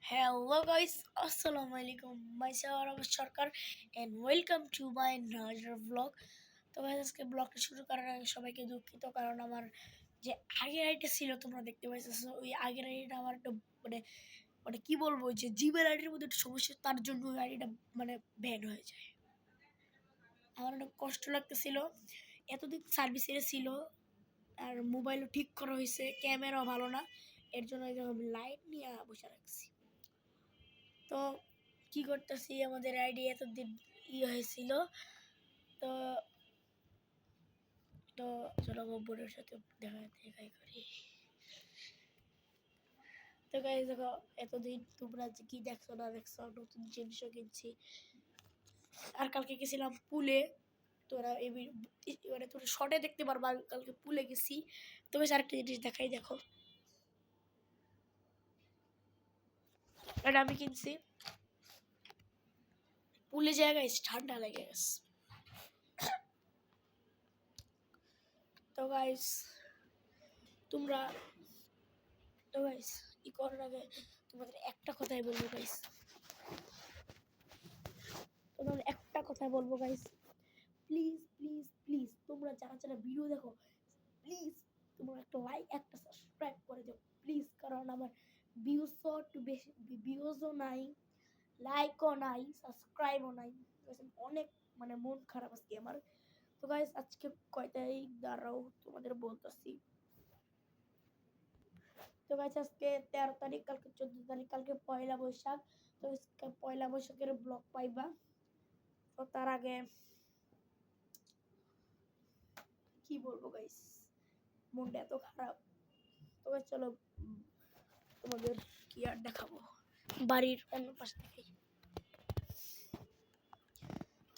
Hello guys, Assalamu alaikum. Myself Arabic Sarkar and welcome to my another vlog. তো guys আজকে ব্লগটা শুরু করার আগে সবাইকে দুঃখিত কারণ আমার যে আগের আইডিটা ছিল তোমরা দেখতে পাইছো ওই আগের আইডিটা আমার একটা মানে মানে কি বলবো যে জিমের আইডির মধ্যে একটা সমস্যা তার জন্য ওই আইডিটা মানে ব্যান হয়ে যায়। আমার অনেক কষ্ট লাগতেছিল, এতদিন সার্ভিসে ছিল আর মোবাইলও ঠিক করা হয়েছে, ক্যামেরাও ভালো না, এর জন্য লাইট নিয়ে বসে রাখছি। তো কি করতেছি, আমাদের আইডি এতদিন হয়েছিল। তো তো চলো বোনের সাথে দেখাই করি। তো গাইস দেখো, এতদিন তোমরা কি দেখছো না দেখছো, নতুন জিনিসও কিনছি। আর কালকে গেছিলাম পুলে, তোরা মানে তোরা শর্টে দেখতে পারবা, কালকে পুলে গেছি। তো বেশ আরেকটা জিনিস দেখাই, দেখো এটা আমি কিনছি। পুলে জায়গায় ঠান্ডা লেগে গেছে। তো গাইস তোমরা তো গাইস ই করার আগে তোমাদের একটা কথাই বলবো গাইস, প্লিজ প্লিজ প্লিজ তোমরা যারা যারা ভিডিও দেখো, প্লিজ তোমরা একটা লাইক একটা সাবস্ক্রাইব করে দিও প্লিজ, কারণ আমার ভিউজও একটু বেশি, ভিউজও নাই, লাইকও নাই, সাবস্ক্রাইবও নাই, অনেক মানে মন খারাপ আজকে আমার। তো গাইস আজকে কয় তারিখ দাঁড়াও তোমাদের বলতেছি। তো গাইস আজকে 13 তারিখ, কালকে 14 তারিখ, কালকে পয়লা বৈশাখ। তো পয়লা বৈশাখের ব্লগ পাইবা। তো তার আগে কি বলবো গাইস, মনটা এত খারাপ। তো গাইস চলো তোমাদের কি আর দেখাবো, বাড়ির অন্য পাশ থেকে।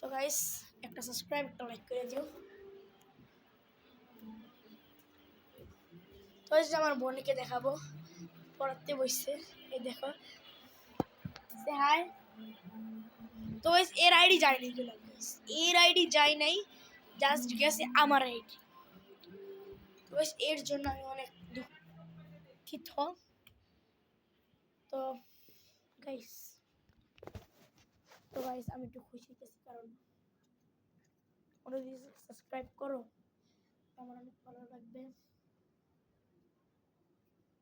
তো গাইস একটা সাবস্ক্রাইব একটা লাইক করে দিও। তো গাইস আমার বোনকে দেখাবো, পড়াতে বসছে, এই দেখো, সে হাই। তো গাইস এর আইডি যায় নাই, এর আইডি যায় নাই, জাস্ট গেছে আমার আইডি। তো গাইস এর জন্য আমি অনেক দুঃখিত। তো গাইস আমি একটু খুশি হতেছি, কারণ ওরা যদি সাবস্ক্রাইব করো আমার অনেক ভালো লাগবে।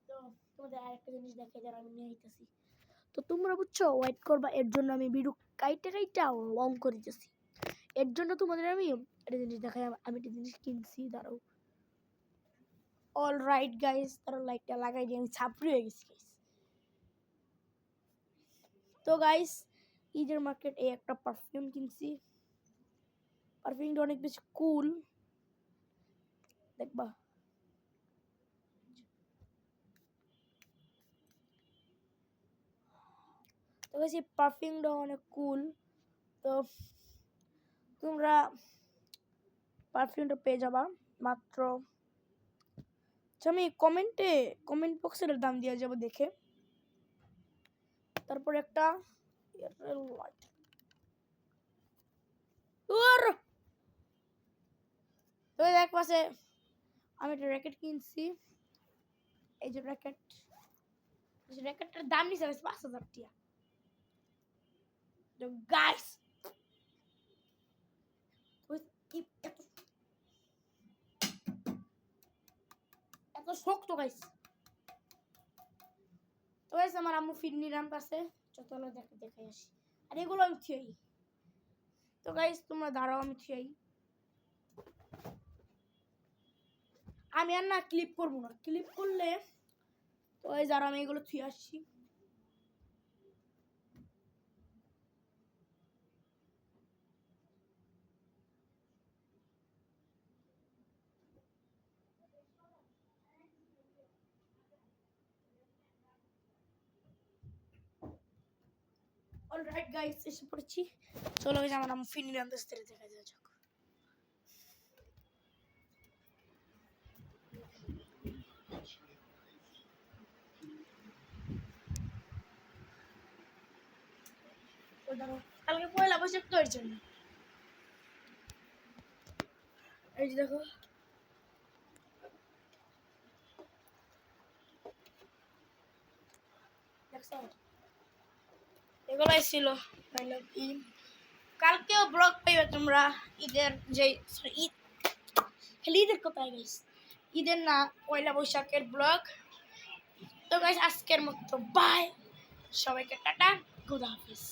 তো তোমাদের আরেকটা জিনিস দেখে যারা আমি নিয়ে আইতেছি, তো তোমরা বুঝছো ওয়েট করবা, এর জন্য আমি ভিডিও কাইটা লং করে দিতেছি। এর জন্য তোমাদের আমি একটা জিনিস দেখাই, আমি একটা জিনিস কিনছি, দাঁড়াও। অল রাইট গাইস, তারা লাইকটা লাগাই দিয়ে আমি ছাপড়ি হয়ে গেছি গাইস। তো গাইস ঈদের মার্কেট এই একটা পারফিউম কিনছি, পারফিউমটা অনেক বেশি কুল, দেখবা। তো গাইস এই পারফিউমটা অনেক কুল। তো তোমরা পারফিউমটা পেয়ে যাবা মাত্র, আমি কমেন্ট বক্সের দাম দিয়ে যাবো দেখে। তারপর একটা তো এক পাশে আমি একটা র্যাকেট কিনছি, এই যে র্যাকেটটার দাম নিছে 5,000 টাকা। তো গাইস এত শক্ত গাইস। তো গাইস আমার আম্মু ফিরনি রাম কাছে, চলো দেখাই আসি। আর এগুলো আমি থুই। তো গাইস তোমরা দাঁড়াও, আমি থুই। আমি আর না ক্লিপ করবো না, ক্লিপ করলে তো গাইস আর আমি এগুলো থুই আসছি। অলরাইট গাইস এসে পড়েছি, চলো গাইস আমার আম্মু ফিরনি রাম কাছে দেখা যাক। কালকে পয়লা বৈশাখ তো এর জন্য, এই যে দেখো দেখছো এগুলাই ছিল ঈদ। কালকেও ব্লগ পাইবে তোমরা ঈদের যে ঈদ খালি ঈদের কোথায় গাইস ঈদের না পয়লা বৈশাখের ব্লগ। তো গাইস আজকের মতো বাই, সবাইকে টাটা, খুদা হাফিজ।